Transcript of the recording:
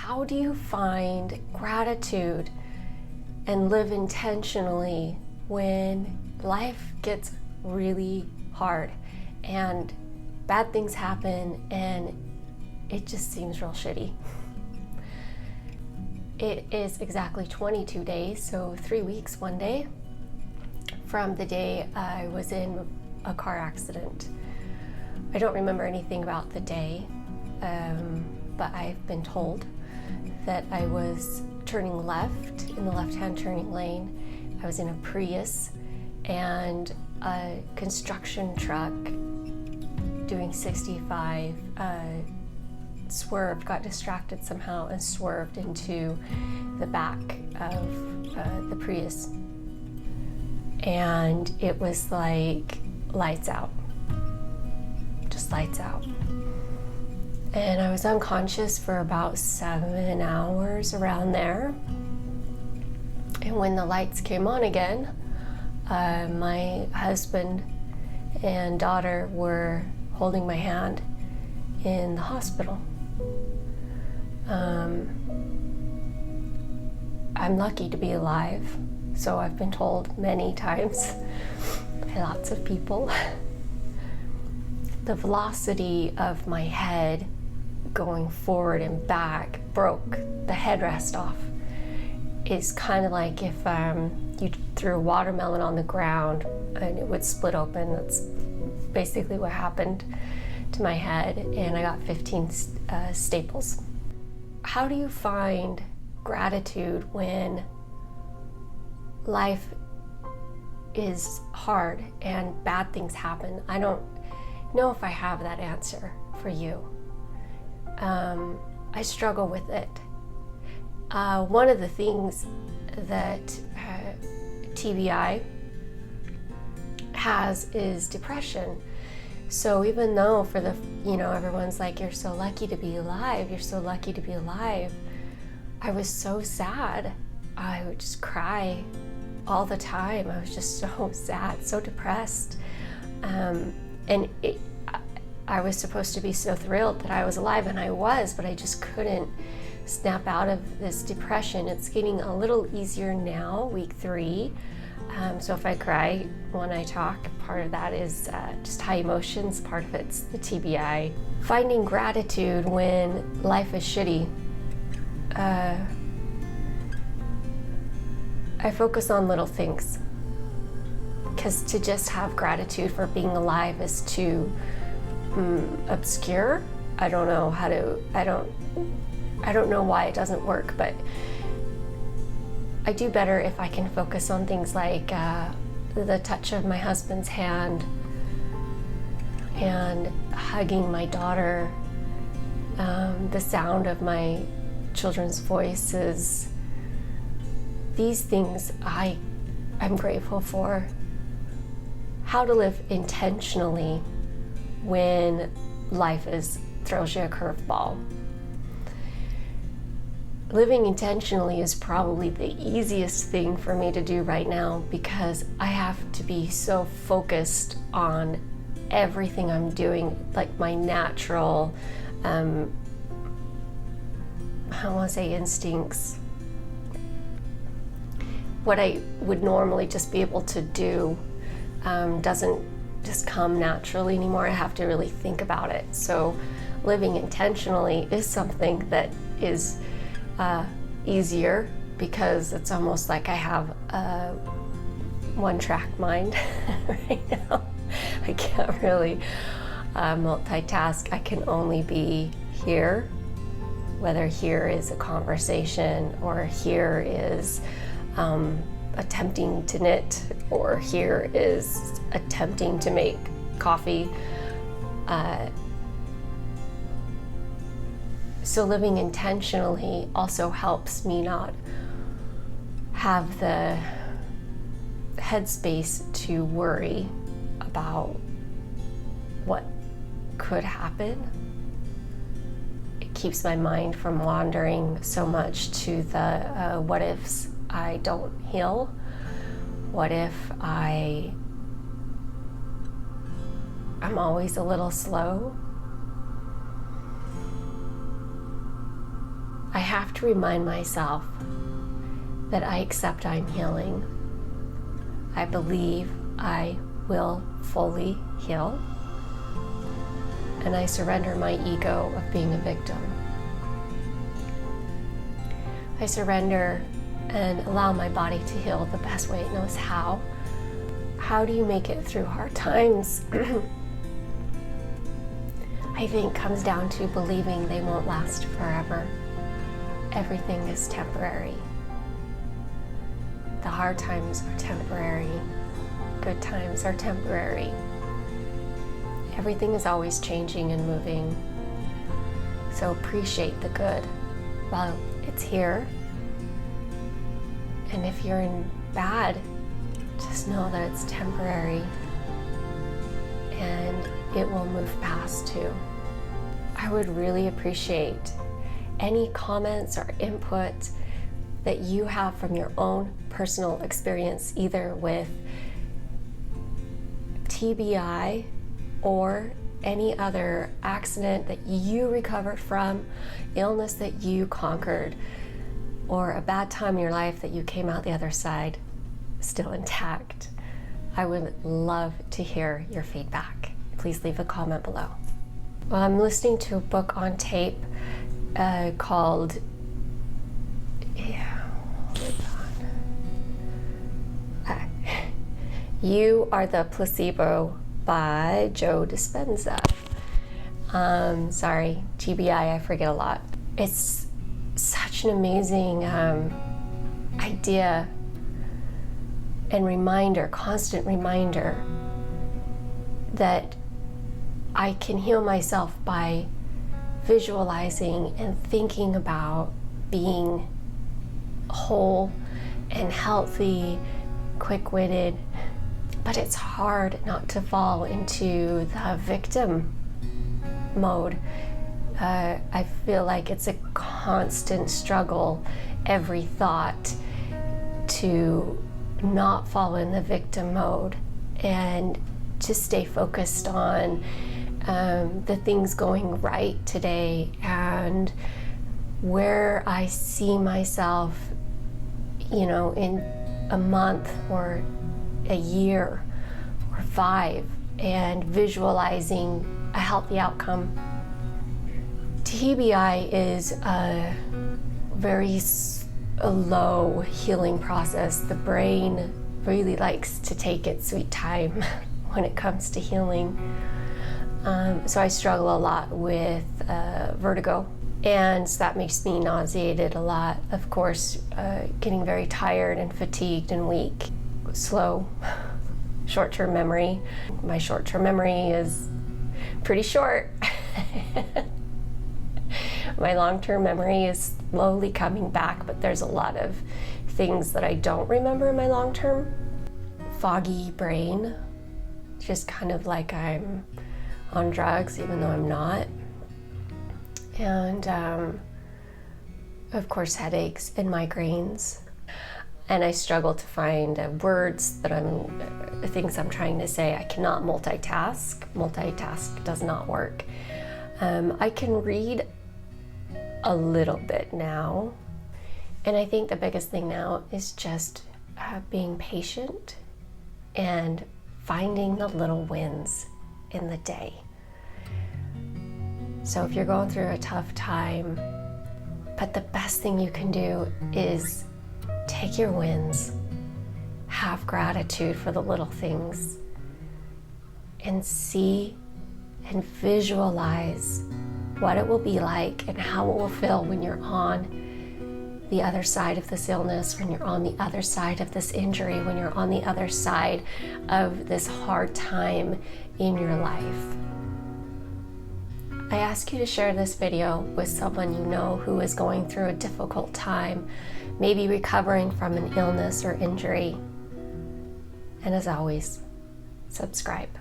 how do you find gratitude and live intentionally when life gets really hard and bad things happen and it just seems real shitty? It is exactly 22 days, so 3 weeks, 1 day, from the day I was in a car accident. I don't remember anything about the day, but I've been told that I was turning left in the left-hand turning lane. I was in a Prius, and a construction truck doing 65 swerved, got distracted somehow and swerved into the back of the Prius. And it was like lights out, just lights out. And I was unconscious for about 7 hours, around there. And when the lights came on again, my husband and daughter were holding my hand in the hospital. I'm lucky to be alive, so I've been told many times by lots of people. The velocity of my head going forward and back broke the headrest off. It's kind of like if you threw a watermelon on the ground and it would split open. That's basically what happened to my head, and I got 15 staples. How do you find gratitude when life is hard and bad things happen? I don't know if I have that answer for you. I struggle with it. One of the things that TBI has is depression. So even though for the, everyone's like, you're so lucky to be alive, you're so lucky to be alive, I was so sad. I would just cry all the time. I was just so sad, so depressed. I was supposed to be so thrilled that I was alive, and I was, but I just couldn't snap out of this depression. It's getting a little easier now, week 3. So if I cry when I talk, part of that is just high emotions, part of it's the TBI. Finding gratitude when life is shitty. I focus on little things, because to just have gratitude for being alive is too obscure. I don't know why it doesn't work, but I do better if I can focus on things like the touch of my husband's hand and hugging my daughter, the sound of my children's voices. These things I'm grateful for. How to live intentionally when life throws you a curveball. Living intentionally is probably the easiest thing for me to do right now, because I have to be so focused on everything I'm doing, like my natural, I want to say instincts. What I would normally just be able to do doesn't just come naturally anymore. I have to really think about it. So living intentionally is something that is easier, because it's almost like I have a one-track mind right now. I can't really multitask. I can only be here, whether here is a conversation, or here is attempting to knit, or here is attempting to make coffee. So living intentionally also helps me not have the headspace to worry about what could happen. It keeps my mind from wandering so much to the what ifs. I don't heal? What if I'm always a little slow? I have to remind myself that I accept I'm healing. I believe I will fully heal. And I surrender my ego of being a victim. I surrender and allow my body to heal the best way it knows how. How do you make it through hard times? I think comes down to believing they won't last forever. Everything is temporary. The hard times are temporary. Good times are temporary. Everything is always changing and moving. So appreciate the good while it's here. And if you're in bad, just know that it's temporary and it will move past too. I would really appreciate any comments or input that you have from your own personal experience, either with TBI or any other accident that you recovered from, illness that you conquered, or a bad time in your life that you came out the other side still intact. I would love to hear your feedback. Please leave a comment below. Well, I'm listening to a book on tape called, You Are the Placebo by Joe Dispenza. Sorry, TBI, I forget a lot. It's such an amazing idea and reminder, constant reminder that I can heal myself by visualizing and thinking about being whole and healthy, quick-witted. But it's hard not to fall into the victim mode. I feel like it's a constant struggle, every thought, to not fall in the victim mode and to stay focused on the things going right today and where I see myself, in a month or a year or 5, and visualizing a healthy outcome. TBI is a very low healing process. The brain really likes to take its sweet time when it comes to healing. So I struggle a lot with vertigo, and so that makes me nauseated a lot. Of course, getting very tired and fatigued and weak. Slow short-term memory. My short-term memory is pretty short. My long-term memory is slowly coming back, but there's a lot of things that I don't remember in my long-term. Foggy brain, just kind of like I'm on drugs, even though I'm not. And of course, headaches and migraines. And I struggle to find words that things I'm trying to say. I cannot multitask. Multitask does not work. I can read a little bit now. And I think the biggest thing now is just being patient and finding the little wins in the day. So if you're going through a tough time, but the best thing you can do is take your wins, have gratitude for the little things, and see and visualize what it will be like and how it will feel when you're on the other side of this illness, when you're on the other side of this injury, when you're on the other side of this hard time in your life. I ask you to share this video with someone you know who is going through a difficult time, maybe recovering from an illness or injury. And as always, subscribe.